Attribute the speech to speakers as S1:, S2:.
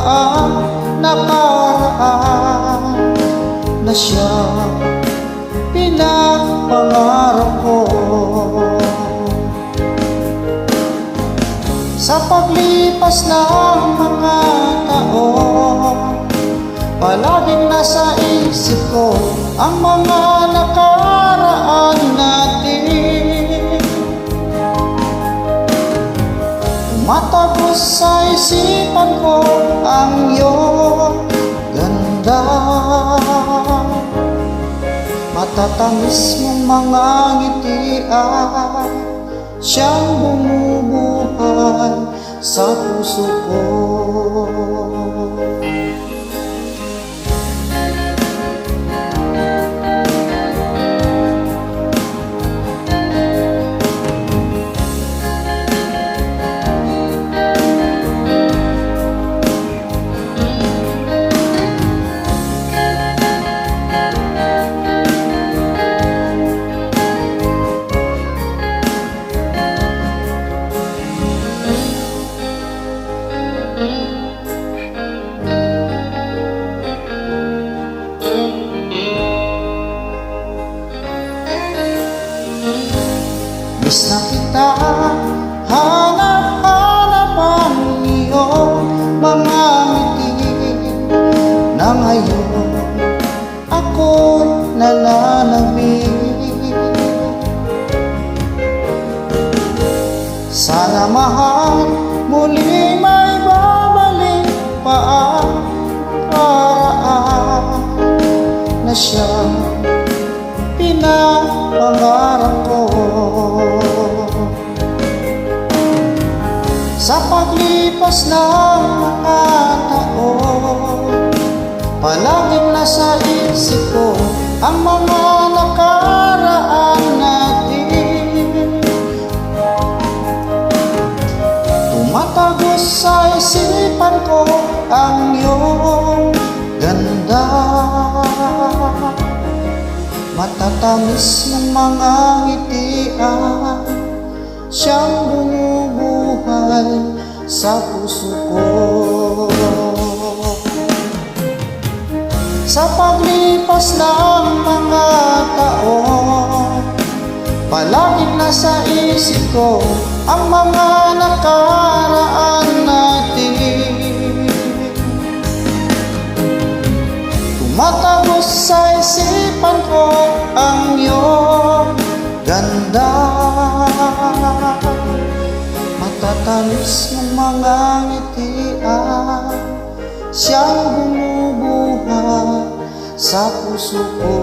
S1: ang nakaraan na siya pinapangarap ko. Sa paglipas ng mga taon, palaging nasa isip ko ang mga nakaraan natin. Tumatagos sa isipan ko ang iyong ganda, matatamis mong mga ngiti ay siyang bumubuhay sa puso ko. Miss na kita, hanap-hanap ang iyong mga ngiti, na ngayon ako'y nananamig. Sana mahal muli may babalik pa ang paraan na siyang pinapangarap ko. Sa paglipas ng mga taon, palaging nasa isip ko ang mga nakaraan natin. Tumatagos sa isipan ko ang iyong ganda, matatamis ng mga ngiti ay siyang bumubuhay sa puso ko. Sa paglipas ng mga taon, palaging nasa isip ko ang mga nakaraan natin. Tumatagos sa isipan ko ang iyong ganda, matatamis ng mga ngiti ay siyang bumubuhay sa puso ko.